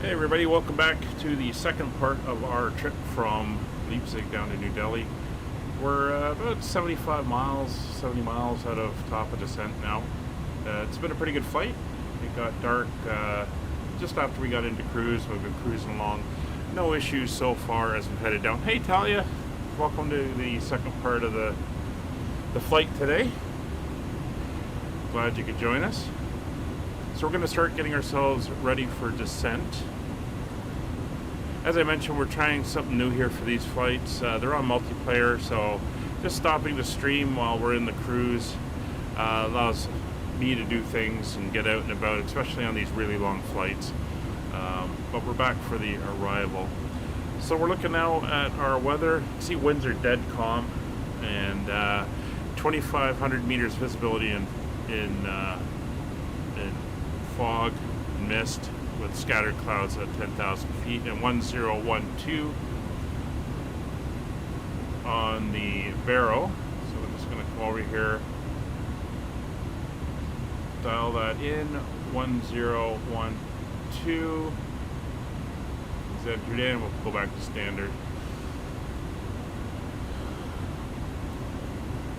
Hey everybody, welcome back to the second part of our trip from Leipzig down to New Delhi. We're about 70 miles out of top of descent now. It's been a pretty good flight. It got dark just after we got into cruise. We've been cruising along. No issues so far as we've headed down. Hey Talia, welcome to the second part of the flight today. Glad you could join us. So we're going to start getting ourselves ready for descent. As I mentioned, we're trying something new here for these flights. They're on multiplayer, so just stopping the stream while we're in the cruise allows me to do things and get out and about, especially on these really long flights. But we're back for the arrival. So we're looking now at our weather. You see winds are dead calm, and 2,500 meters visibility in fog and mist, with scattered clouds at 10,000 feet, and 1012 on the Barrow. So we're just going to come over here, dial that in, 1012 is entered in. We'll go back to standard.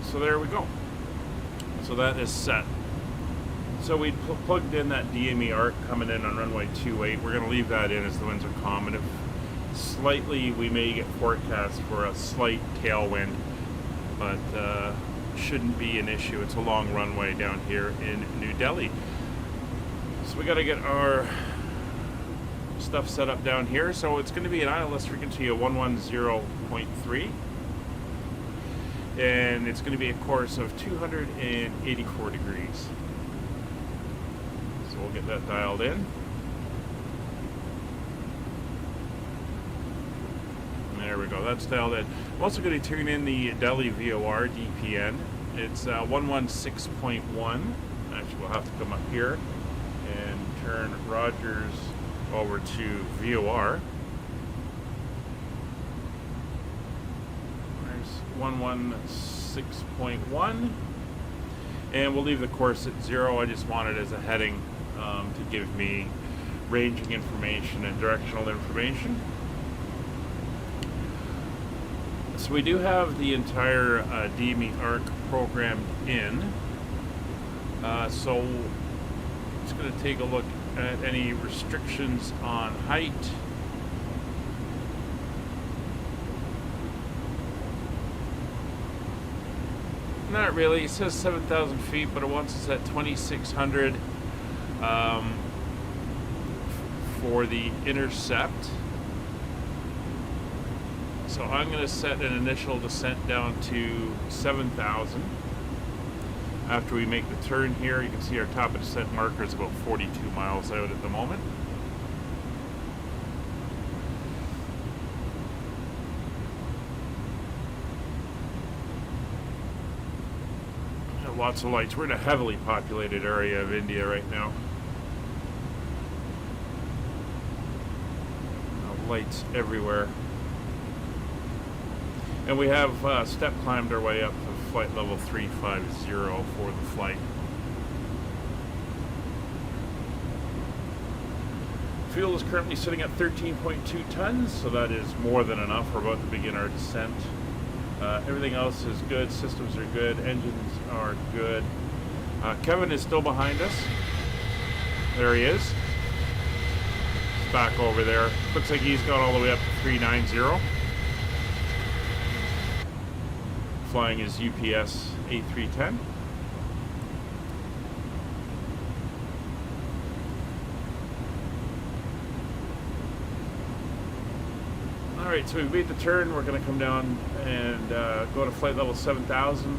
So there we go. So that is set. So we plugged in that DME arc coming in on runway 28. We're going to leave that in as the winds are calm, and if slightly we may get forecast for a slight tailwind, but shouldn't be an issue. It's a long runway down here in New Delhi. So we got to get our stuff set up down here. So it's going to be an ILS frequency of 110.3, and it's going to be a course of 284 degrees. We'll get that dialed in. There we go, that's dialed in. I'm also going to tune in the Delhi VOR DPN. It's 116.1. Actually, we'll have to come up here and turn Rogers over to VOR. There's 116.1. And we'll leave the course at 0. I just want it as a heading to give me ranging information and directional information. So we do have the entire DME arc programmed in. So it's going to take a look at any restrictions on height. Not really. It says 7,000 feet, but it wants us at 2,600 for the intercept. So I'm going to set an initial descent down to 7,000. After we make the turn here, you can see our top of descent marker is about 42 miles out at the moment. Lots of lights. We're in a heavily populated area of India right now. Lights everywhere. And we have step climbed our way up to flight level 350 for the flight. Fuel is currently sitting at 13.2 tons, so that is more than enough. We're about to begin our descent. Everything else is good. Systems are good. Engines are good. Kevin is still behind us. There he is. He's back over there. Looks like he's got all the way up to 390. Flying his UPS A310. Alright, so we've made the turn. We're going to come down and go to flight level 7,000.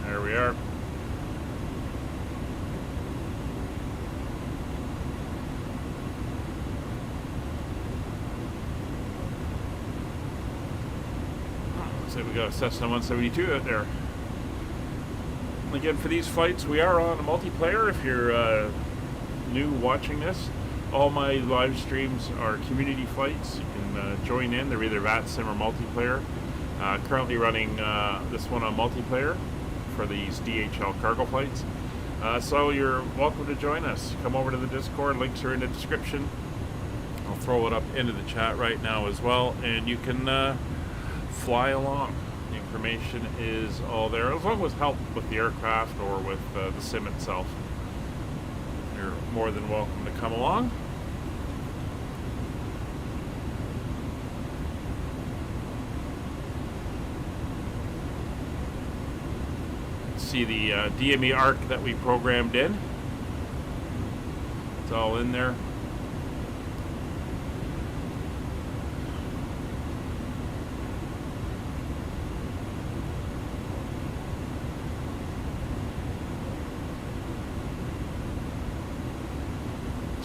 There we are. Looks like we got a Cessna 172 out there. Again, for these flights, we are on a multiplayer. If you're new watching this, all my live streams are community flights. You can join in. They're either VATSIM or multiplayer. Currently running this one on multiplayer for these DHL cargo flights. So you're welcome to join us. Come over to the Discord. Links are in the description. I'll throw it up into the chat right now as well, and you can fly along. The information is all there, as long as help with the aircraft or with the sim itself. You're more than welcome to come along. See the DME arc that we programmed in. It's all in there.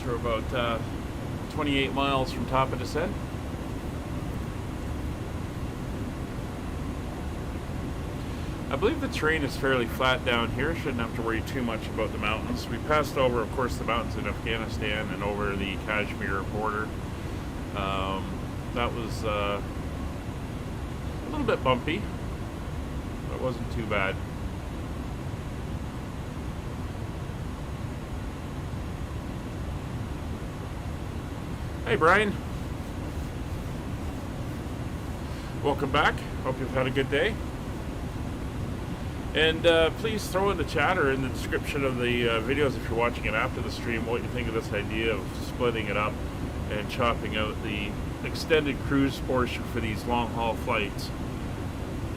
We're about 28 miles from top of descent. I believe the terrain is fairly flat down here. Shouldn't have to worry too much about the mountains. We passed over, of course, the mountains in Afghanistan and over the Kashmir border. That was a little bit bumpy, but it wasn't too bad. Hey Brian, welcome back. Hope you've had a good day. And please throw in the chat or in the description of the videos, if you're watching it after the stream, what you think of this idea of splitting it up and chopping out the extended cruise portion for these long haul flights.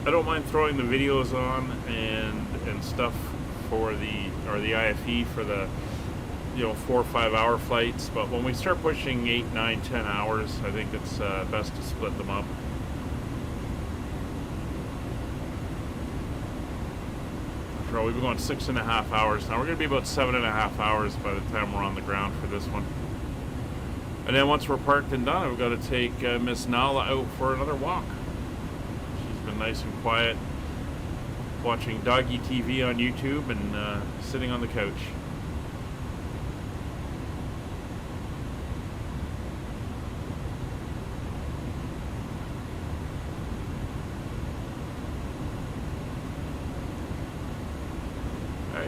I don't mind throwing the videos on and stuff for the IFE for the 4 or 5 hour flights, but when we start pushing 8, 9, 10 hours, I think it's best to split them up. After all, we've been going 6.5 hours now. We're going to be about 7.5 hours by the time we're on the ground for this one. And then once we're parked and done, we've got to take Miss Nala out for another walk. She's been nice and quiet, watching doggy TV on YouTube and sitting on the couch.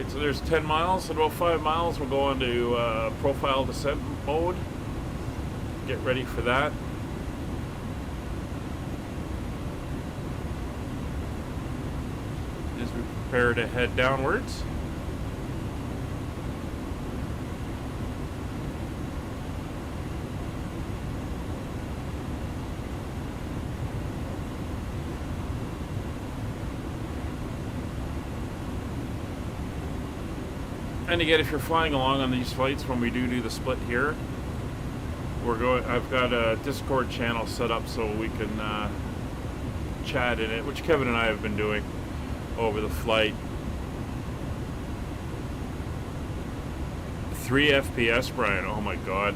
So there's 10 miles, and about 5 miles we'll go into profile descent mode. Get ready for that. As we prepare to head downwards. And again, if you're flying along on these flights, when we do the split here, I've got a Discord channel set up so we can chat in it, which Kevin and I have been doing over the flight. 3 FPS, Brian. Oh my God,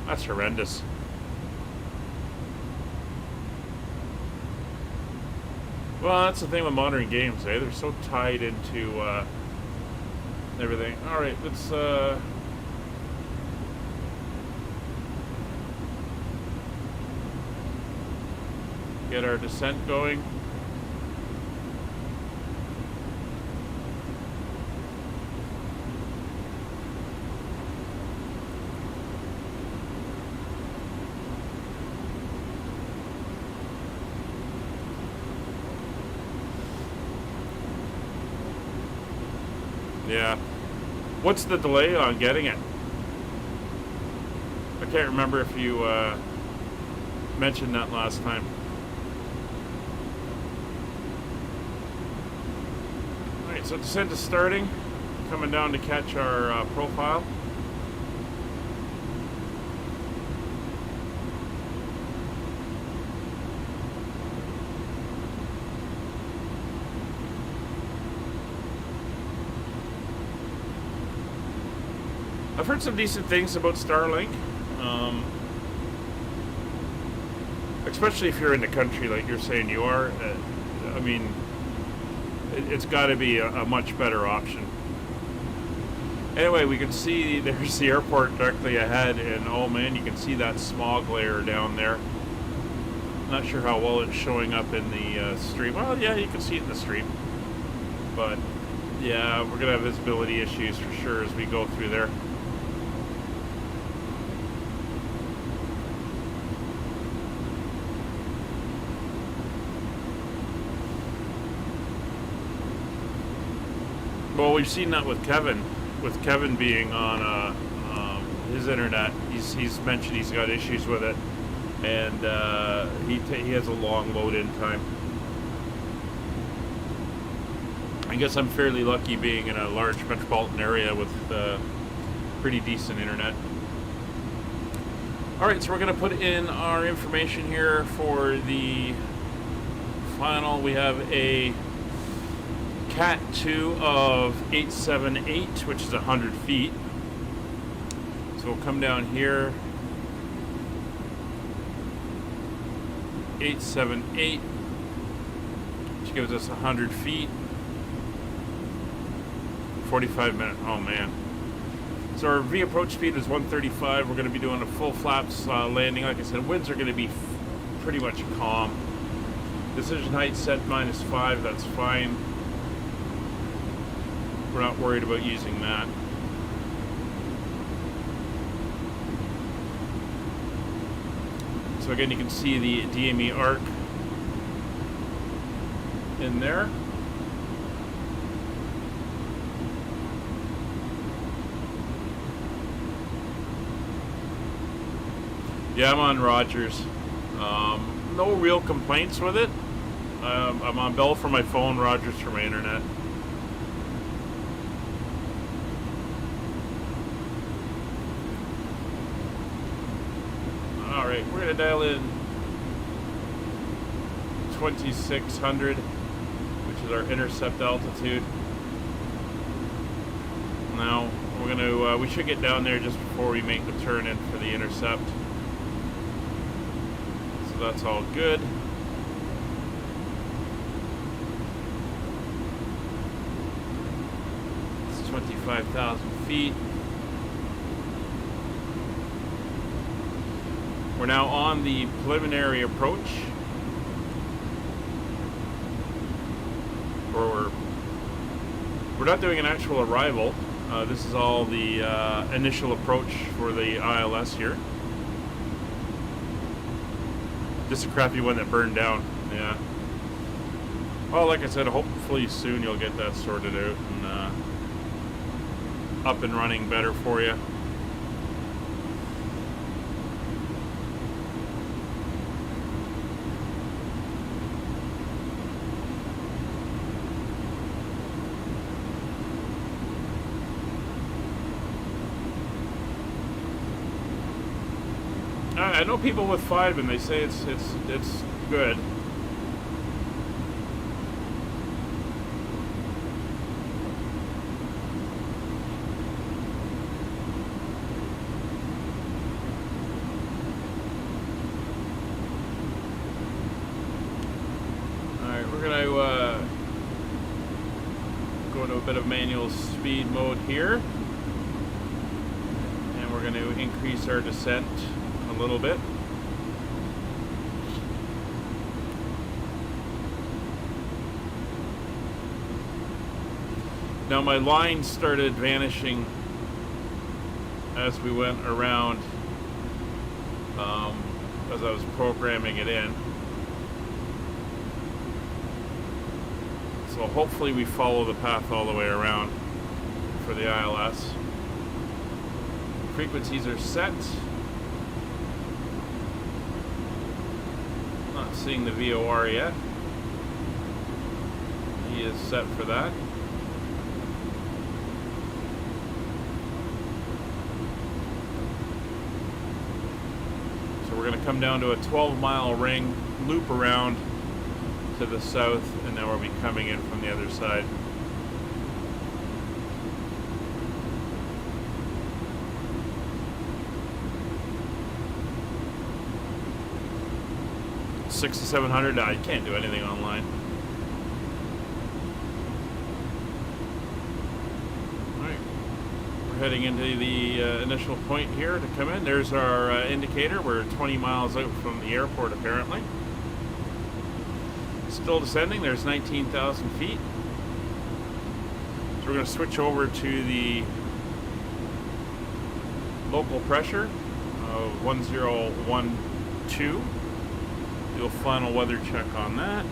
that's horrendous. Well, that's the thing with modern games, eh? They're so tied into everything. All right, let's get our descent going. Yeah. What's the delay on getting it? I can't remember if you mentioned that last time. Alright, so descent is starting. Coming down to catch our profile. I've heard some decent things about Starlink, especially if you're in the country like you're saying you are. I mean, it's got to be a much better option. Anyway, we can see there's the airport directly ahead, and oh man, you can see that smog layer down there. Not sure how well it's showing up in the stream. Well, yeah, you can see it in the stream, but Yeah, we're gonna have visibility issues for sure as we go through there. Well, we've seen that with Kevin. With Kevin being on his internet, he's mentioned he's got issues with it, and he has a long load-in time. I guess I'm fairly lucky being in a large metropolitan area with pretty decent internet. Alright, so we're going to put in our information here for the final. We have a Cat 2 of 878, which is 100 feet. So we'll come down here. 878, which gives us 100 feet. 45 minutes. Oh man. So our V approach speed is 135. We're going to be doing a full flaps landing. Like I said, winds are going to be pretty much calm. Decision height set -5. That's fine. We're not worried about using that. So again, you can see the DME arc in there. Yeah, I'm on Rogers. No real complaints with it. I'm on Bell for my phone, Rogers for my internet. Alright, we're going to dial in 2600, which is our intercept altitude. Now, we're going to, we should get down there just before we make the turn in for the intercept. So that's all good. It's 25,000 feet. We're now on the preliminary approach. We're not doing an actual arrival. This is all the initial approach for the ILS here. Just a crappy one that burned down. Yeah. Well, like I said, hopefully soon you'll get that sorted out and up and running better for you. I know people with 5 and they say it's good. Alright, we're gonna go into a bit of manual speed mode here. And we're gonna increase our descent a little bit. Now my line started vanishing as we went around, as I was programming it in. So hopefully we follow the path all the way around for the ILS. Frequencies are set. Not seeing the VOR yet. He is set for that. So we're going to come down to a 12-mile ring, loop around to the south, and then we'll be coming in from the other side. Six to 700. I can't do anything online. Alright, we're heading into the initial point here to come in. There's our indicator. We're 20 miles out from the airport apparently. Still descending. There's 19,000 feet. we're going to switch over to the local pressure of 1012. Do a final weather check on that.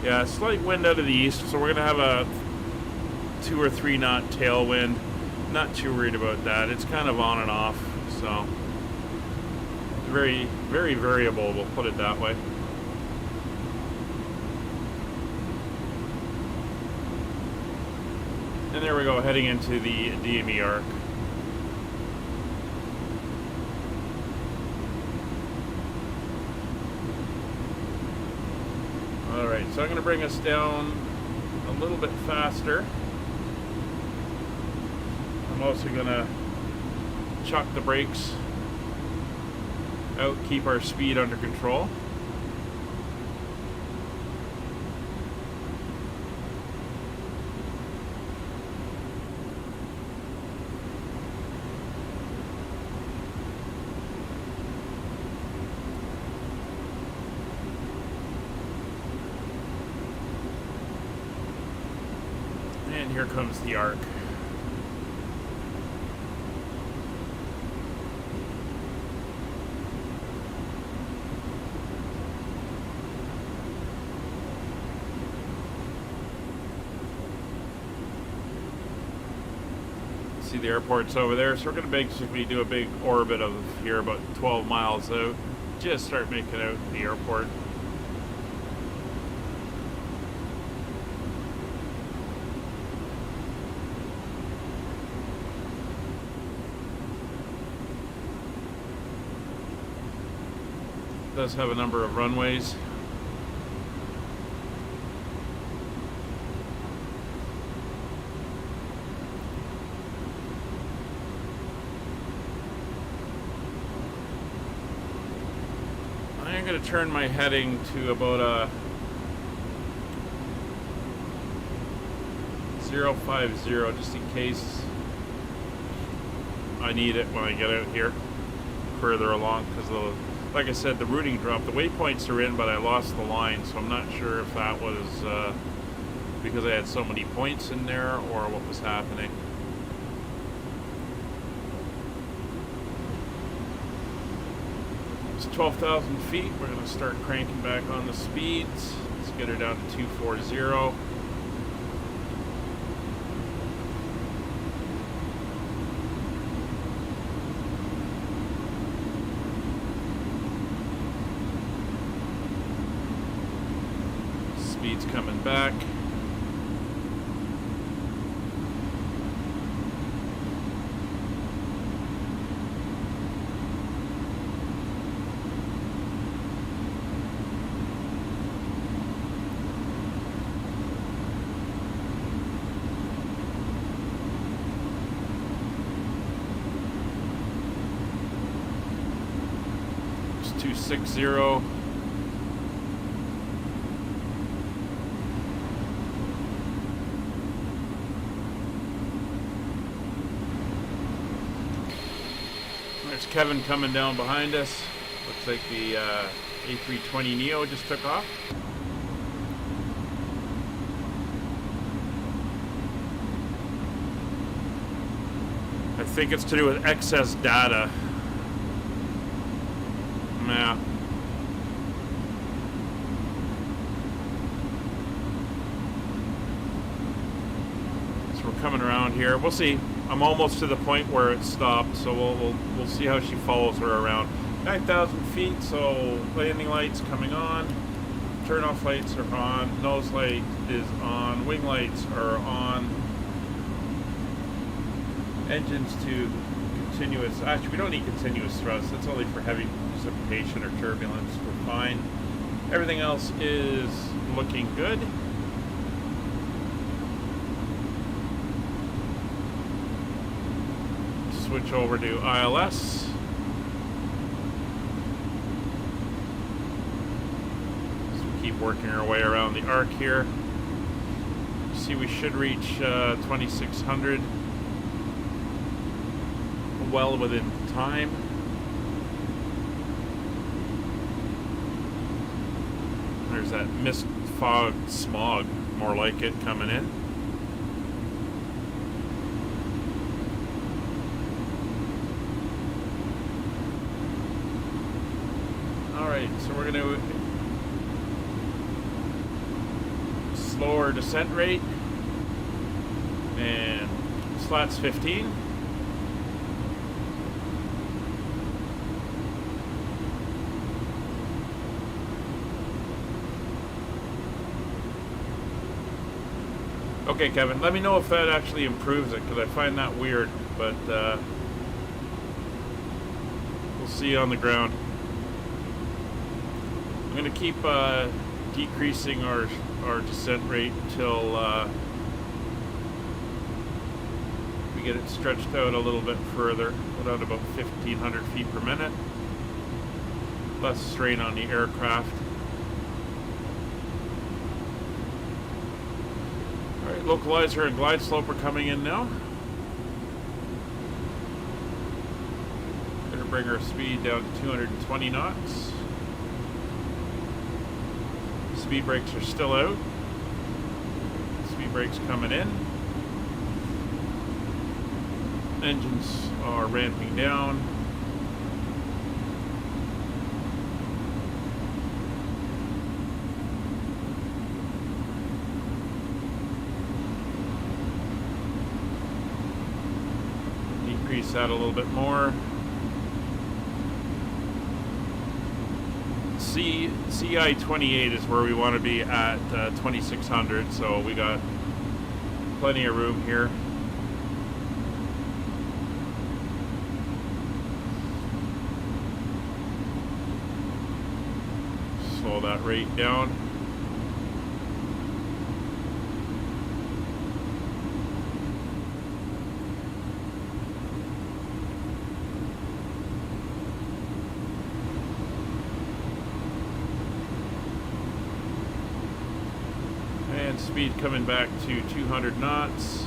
Yeah, slight wind out of the east, so we're going to have a 2 or 3 knot tailwind. Not too worried about that. It's kind of on and off, so very, very variable, we'll put it that way. And there we go, heading into the DME arc. Alright, so I'm going to bring us down a little bit faster. I'm also going to chuck the brakes out, keep our speed under control. And here comes the arc. See the airport's over there, so we're going to basically do a big orbit of here about 12 miles out. Just start making out the airport. It does have a number of runways. I'm going to turn my heading to about a 050 just in case I need it when I get out here further along, because like I said, the routing dropped. The waypoints are in, but I lost the line, so I'm not sure if that was because I had so many points in there or what was happening. It's 12,000 feet. We're going to start cranking back on the speeds. Let's get her down to 240. Speed's coming back. It's 260. There's Kevin coming down behind us. Looks like the A320neo just took off. I think it's to do with excess data. Yeah. So we're coming around here. We'll see. I'm almost to the point where it stopped, so we'll see how she follows her around. 9,000 feet, so landing lights coming on, turn-off lights are on, nose light is on, wing lights are on, engines to continuous. Actually, we don't need continuous thrust. That's only for heavy precipitation or turbulence. We're fine. Everything else is looking good. Switch over to ILS. So we keep working our way around the arc here. See, we should reach 2600 well within time. There's that mist, fog, smog more like it coming in. Alright, so we're going to slower descent rate, and slats 15. Okay, Kevin, let me know if that actually improves it, because I find that weird, but we'll see on the ground. I'm going to keep decreasing our descent rate until we get it stretched out a little bit further, about 1,500 feet per minute. Less strain on the aircraft. Alright, localizer and glide slope are coming in now. Going to bring our speed down to 220 knots. Speed brakes are still out. Speed brakes coming in. Engines are ramping down. Decrease that a little bit more. CI-28 is where we want to be at 2600, so we got plenty of room here. Slow that rate down. Speed coming back to 200 knots.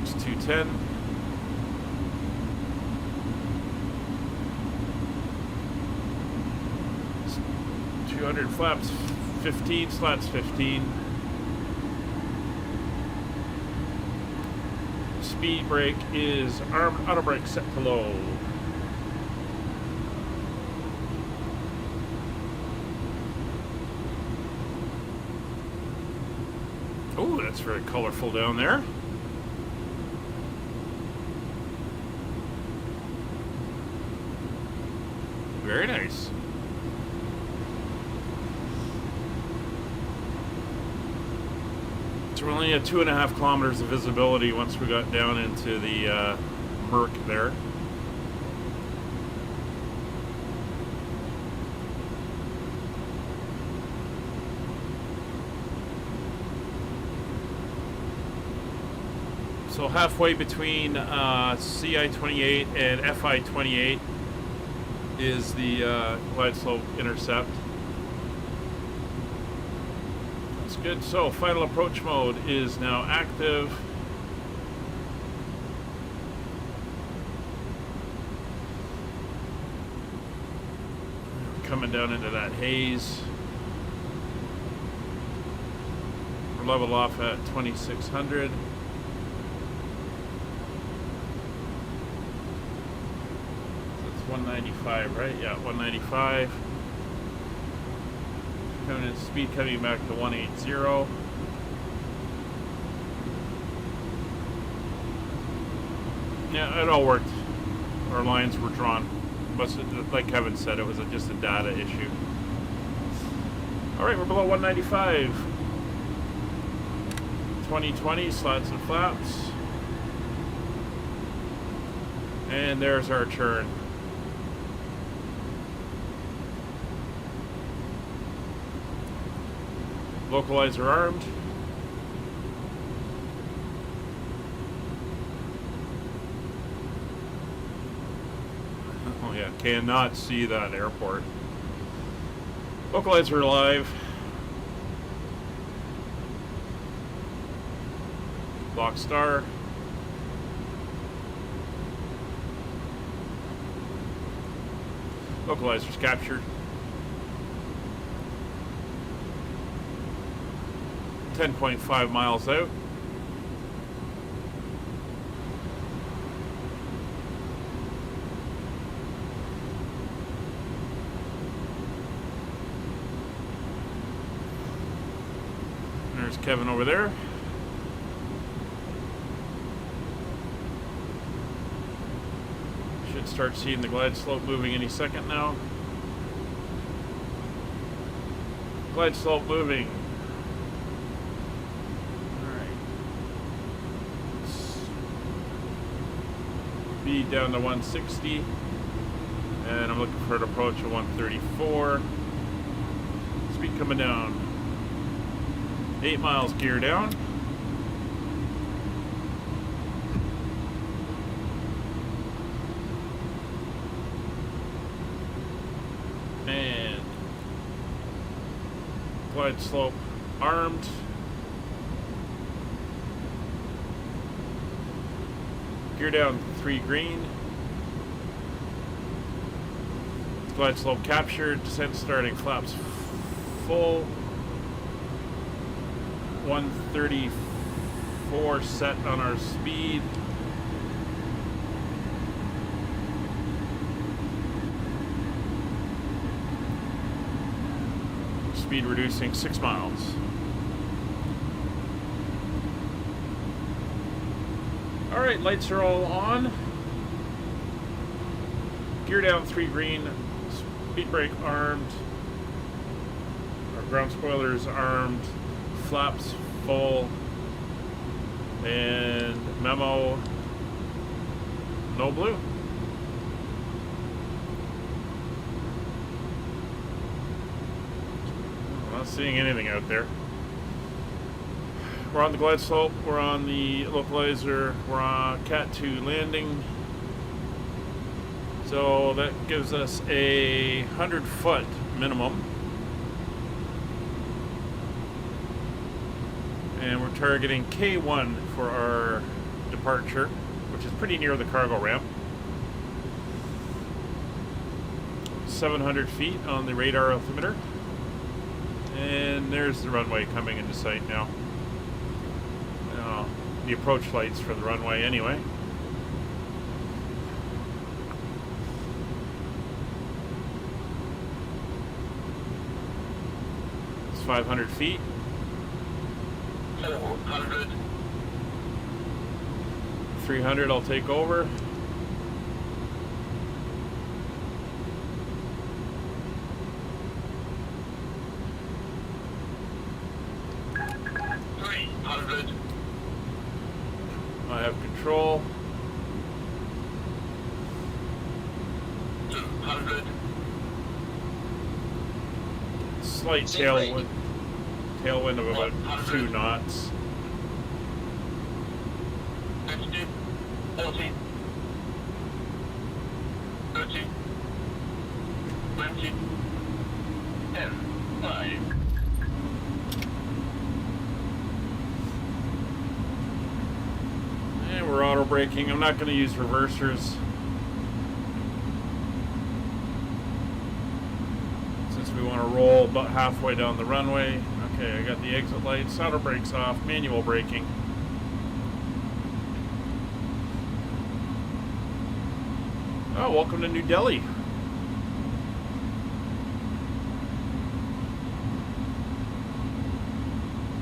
It's 210. 200 flaps 15, slats 15. Speed brake is arm auto brake set to low. Oh, that's very colorful down there. Very nice. So we only had 2.5 kilometers of visibility once we got down into the murk there. So halfway between CI-28 and FI-28 is the glide slope intercept. Good. So final approach mode is now active. Coming down into that haze. We're level off at 2600. That's 195, right? Yeah, 195. Speed coming back to 180. Yeah, it all worked. Our lines were drawn. But like Kevin said, it was just a data issue. Alright, we're below 195. 2020, slats and flaps. And there's our turn. Localizer armed. cannot see that airport. Localizer live. Block star. Localizer's captured. 10.5 miles out. There's Kevin over there. Should start seeing the glide slope moving any second now. Glide slope moving. Alright. Speed down to 160. And I'm looking for an approach of 134. Speed coming down. 8 miles gear down. And glide slope armed. Gear down 3 green. Glide slope captured. Descent starting, flaps full. 134 set on our speed. Speed reducing 6 miles. All right, lights are all on. Gear down 3 green. Speed brake armed. Our ground spoilers armed. Flaps full. And memo, no blue. Not seeing anything out there. We're on the glide slope, we're on the localizer, we're on Cat 2 landing. So that gives us a 100-foot minimum. And we're targeting K1 for our departure, which is pretty near the cargo ramp. 700 feet on the radar altimeter. And there's the runway coming into sight now. The approach lights for the runway anyway. It's 500 feet. 400. 300, I'll take over. I have control. 200. Slight tailwind of about 2 knots. 50, 40, 30, 20, 10, 5. And we're auto braking. I'm not going to use reversers since we want to roll about halfway down the runway. Okay, I got the exit lights, auto brakes off, manual braking. Oh, welcome to New Delhi.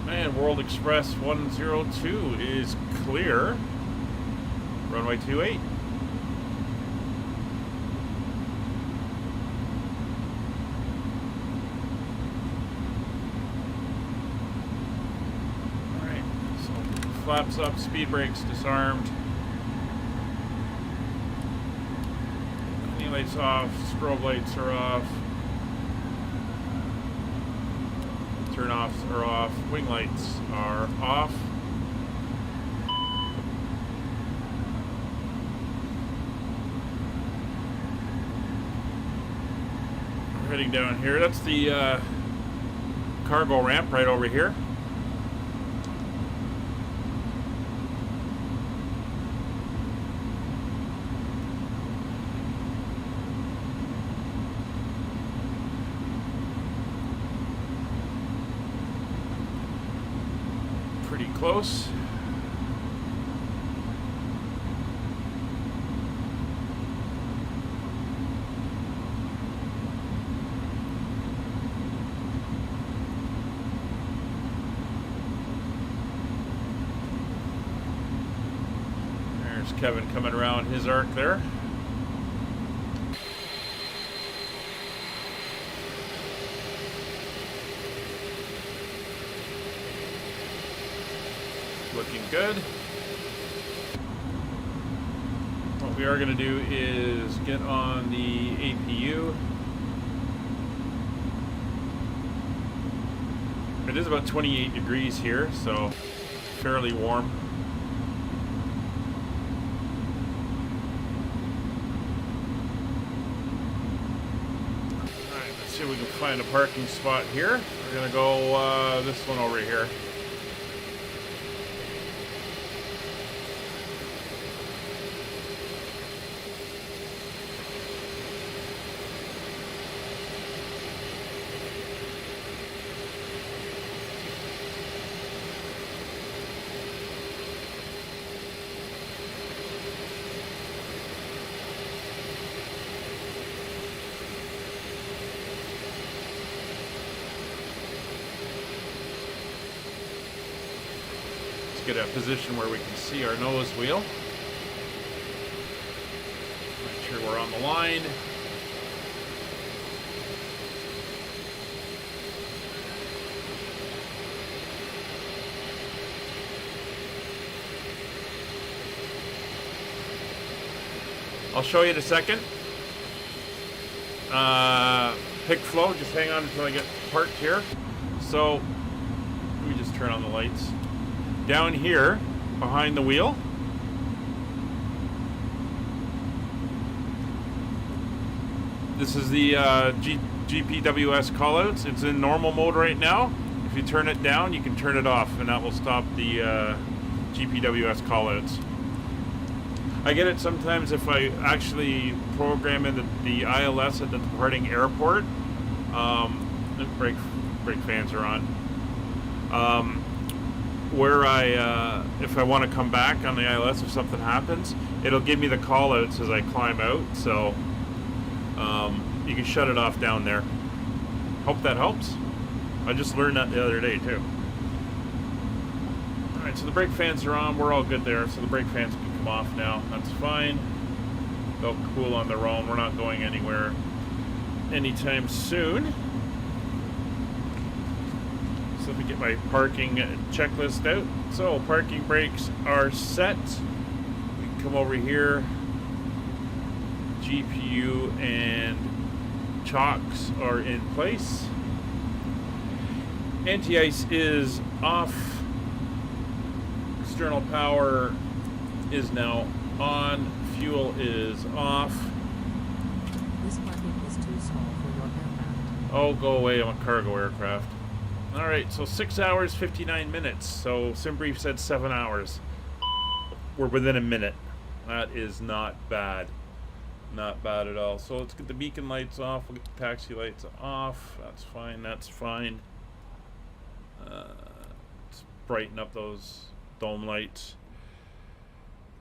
And World Express 102 is clear. Runway 28. Alright, so flaps up, speed brakes disarmed. Knee lights off, strobe lights are off. Turn-offs are off, wing lights are off. heading down here. That's the cargo ramp right over here. Pretty close. Kevin coming around his arc there. Looking good. What we are going to do is get on the APU. It is about 28 degrees here, so fairly warm. See if we can find a parking spot here. We're gonna go this one over here. Get a position where we can see our nose wheel. Make sure we're on the line. I'll show you in a second. Pick flow, just hang on until I get parked here. So, let me just turn on the lights. Down here, behind the wheel, this is the GPWS callouts. It's in normal mode right now. If you turn it down, you can turn it off, and that will stop the GPWS callouts. I get it sometimes if I actually program in the ILS at the departing airport. The brake fans are on. Where if I want to come back on the ILS if something happens, it'll give me the call outs as I climb out, so you can shut it off down there. Hope that helps. I just learned that the other day too. Alright, so the brake fans are on, we're all good there, so the brake fans can come off now, that's fine. They'll cool on their own, we're not going anywhere anytime soon. Let me get my parking checklist out. So parking brakes are set. We can come over here. GPU and chocks are in place. Anti-ice is off. External power is now on. Fuel is off. This parking is too small for your aircraft. Oh, go away, I'm a cargo aircraft. Alright, so 6 hours, 59 minutes. So SimBrief said 7 hours. We're within a minute. That is not bad. Not bad at all. So let's get the beacon lights off. We'll get the taxi lights off. That's fine, that's fine. Let's brighten up those dome lights.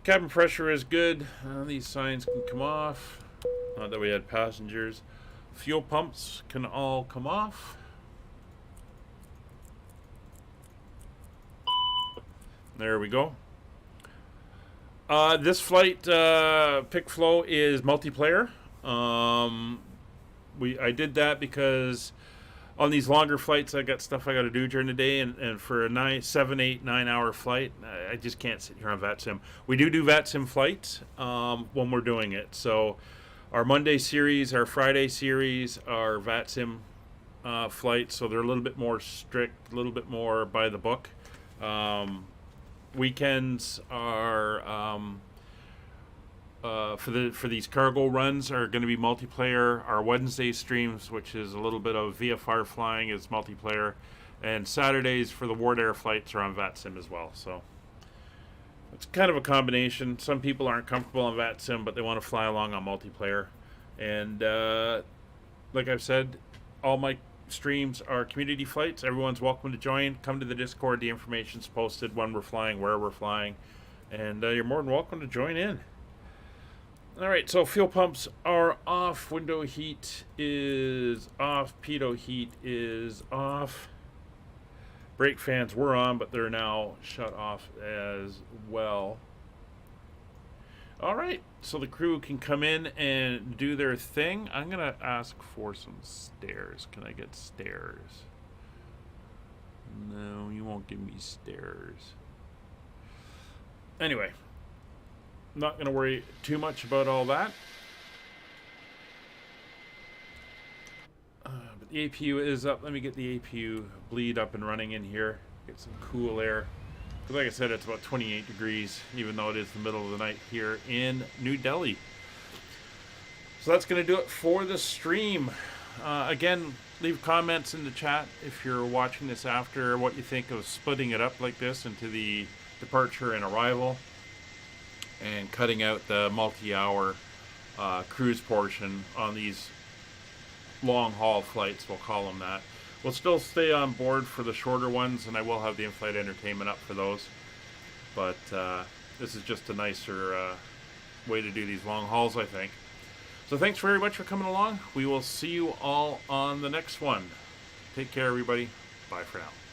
Cabin pressure is good. These signs can come off. Not that we had passengers. Fuel pumps can all come off. There we go. This flight pick flow is multiplayer. I did that because on these longer flights I got stuff I got to do during the day, and for a 7, 8, 9 hour flight I just can't sit here on VATSIM. We do VATSIM flights when we're doing it. So our Monday series, our Friday series are VATSIM flights, so they're a little bit more strict, a little bit more by the book. Weekends are for these cargo runs are going to be multiplayer. Our Wednesday streams, which is a little bit of VFR flying, is multiplayer, and Saturdays for the Ward Air flights are on VATSIM as well. So it's kind of a combination. Some people aren't comfortable on VATSIM, but they want to fly along on multiplayer. And like I've said, all my streams are community flights. Everyone's welcome to join. Come to the Discord. The information's posted when we're flying, where we're flying, and you're more than welcome to join in. All right, so fuel pumps are off. Window heat is off. Pitot heat is off. Brake fans were on, but they're now shut off as well. All right, so the crew can come in and do their thing. I'm going to ask for some stairs. Can I get stairs? No, you won't give me stairs. Anyway, not going to worry too much about all that. But the APU is up. Let me get the APU bleed up and running in here. Get some cool air. Like I said, it's about 28 degrees, even though it is the middle of the night here in New Delhi. So that's going to do it for the stream. Again, leave comments in the chat if you're watching this after, what you think of splitting it up like this into the departure and arrival, and cutting out the multi-hour cruise portion on these long-haul flights, we'll call them that. We'll still stay on board for the shorter ones, and I will have the in-flight entertainment up for those. But this is just a nicer way to do these long hauls, I think. So thanks very much for coming along. We will see you all on the next one. Take care, everybody. Bye for now.